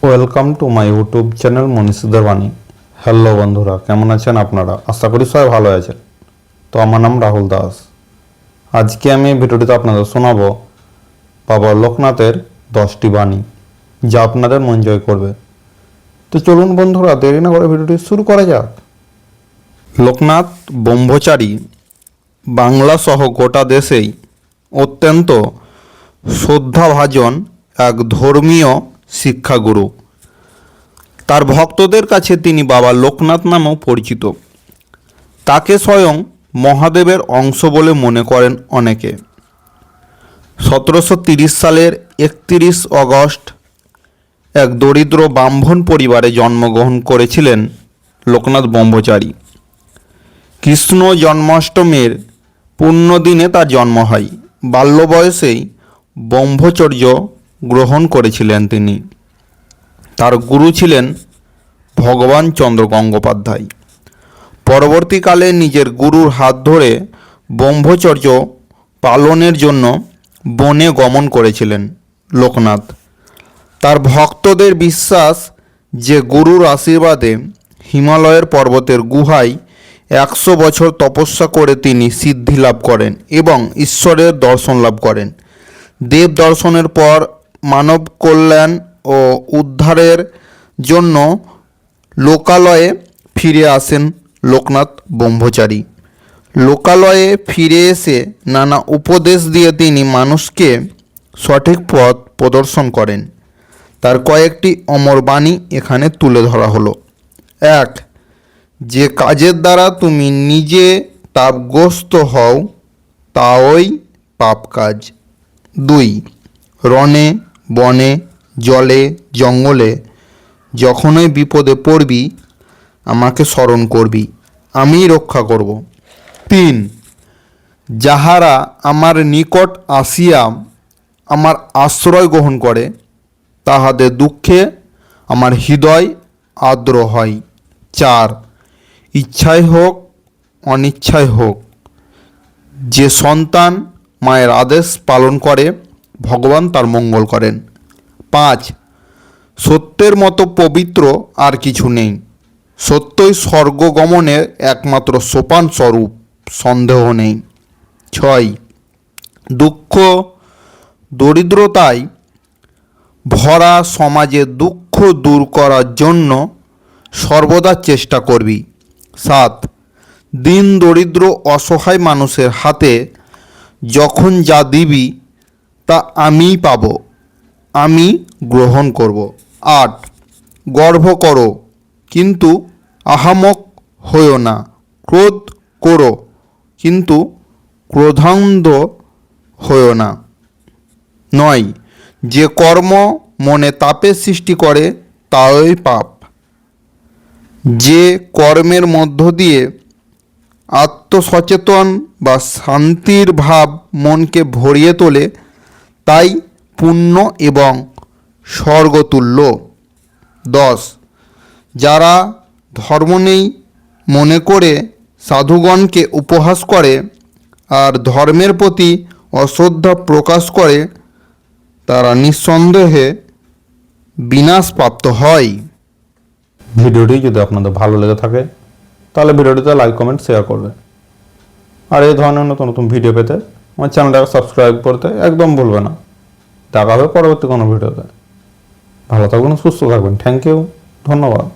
Welcome to my YouTube channel মনীষীদের বাণী। Hello বন্ধুরা, কেমন আছেন আপনারা? আশা করি সবাই ভালো আছেন। তো আমার নাম রাহুল দাস। আজকে আমি এই ভিডিওটিতে আপনাদের শোনাবো বাবা লোকনাথের 10টি বাণী, যা আপনাদের মন জয় করবে। তো চলুন বন্ধুরা, দেরি না করে ভিডিওটি শুরু করা যাক। লোকনাথ ব্রহ্মচারী বাংলা সহ গোটা দেশেই অত্যন্ত শ্রদ্ধাভাজন এক ধর্মীয় শিক্ষাগুরু। তার ভক্তদের কাছে তিনি বাবা লোকনাথ নামেও পরিচিত। তাকে স্বয়ং মহাদেবের অংশ বলে মনে করেন অনেকে। 1730 সালের 31 অগস্ট এক দরিদ্র ব্রাহ্মণ পরিবারে জন্মগ্রহণ করেছিলেন লোকনাথ ব্রহ্মচারী। কৃষ্ণ জন্মাষ্টমীর পুণ্যদিনে তার জন্ম হয়। বাল্য বয়সেই ব্রহ্মচর্য গ্রহণ করেছিলেন তিনি। তার গুরু ছিলেন ভগবান চন্দ্র গঙ্গোপাধ্যায়। পরবর্তীকালে নিজের গুরুর হাত ধরে ব্রহ্মচর্য পালনের জন্য বনে গমন করেছিলেন লোকনাথ। তার ভক্তদের বিশ্বাস যে গুরুর আশীর্বাদে হিমালয়ের পর্বতের গুহায় 100 বছর তপস্যা করে তিনি সিদ্ধি লাভ করেন এবং ঈশ্বরের দর্শন লাভ করেন। দেব দর্শনের পর মানব কল্যাণ ও উদ্ধারের জন্য লোকালয়ে ফিরে আসেন লোকনাথ ব্রহ্মচারী। লোকালয়ে ফিরে এসে নানা উপদেশ দিয়ে তিনি মানুষকে সঠিক পথ প্রদর্শন করেন। তার কয়েকটি অমর বাণী এখানে তুলে ধরা হলো। 1. যে কাজের দ্বারা তুমি নিজে তাপগ্রস্ত হও তাই পাপ কাজ। 2. রণে বনে জলে জঙ্গলে যখনই বিপদে পড়বি আমাকে স্মরণ করবি, আমি রক্ষা করব। 3. যাহারা আমার নিকট আসিয়া আমার আশ্রয় গ্রহণ করে তাহাদের দুঃখে আমার হৃদয় আর্দ্র হয়। 4. ইচ্ছায় হোক অনিচ্ছায় হোক যে সন্তান মায়ের আদেশ পালন করে ভগবান তার মঙ্গল করেন। 5. সত্যের মতো পবিত্র আর কিছু নেই। সত্যই স্বর্গগমনের একমাত্র সোপান স্বরূপ, সন্দেহ নেই। 6. দুঃখ দরিদ্রতায় ভরা সমাজের দুঃখ দূর করার জন্য সর্বদা চেষ্টা করবি। 7. দিন দরিদ্র অসহায় মানুষের হাতে যখন যা দিবি তা আমিই পাব, আমি গ্রহণ করব। 8. গর্ব করো কিন্তু আহামক হইও না। ক্রোধ করো কিন্তু ক্রোধান্ধ হইও না। 9. যে কর্ম মনে তাপের সৃষ্টি করে তাই পাপ। যে কর্মের মধ্য দিয়ে আত্মসচেতন বা শান্তির ভাব মনকে ভরিয়ে তোলে তাই পুণ্য এবং স্বর্গতুল্য। 10. যারা ধর্ম নেই মনে করে সাধুগণকে উপহাস করে আর ধর্মের প্রতি অশ্রদ্ধা প্রকাশ করে তারা নিঃসন্দেহে বিনাশপ্রাপ্ত হয়। ভিডিওটি যদি আপনাদের ভালো লেগে থাকে তাহলে ভিডিওটিতে লাইক কমেন্ট শেয়ার করবে। আর এই ধরনের নতুন নতুন ভিডিও পেতে আমার চ্যানেলটাকে সাবস্ক্রাইব করতে একদম ভুলবে না। দেখা হবে পরবর্তী কোনো ভিডিওতে। ভালো থাকবেন, সুস্থ থাকবেন। থ্যাংক ইউ, ধন্যবাদ।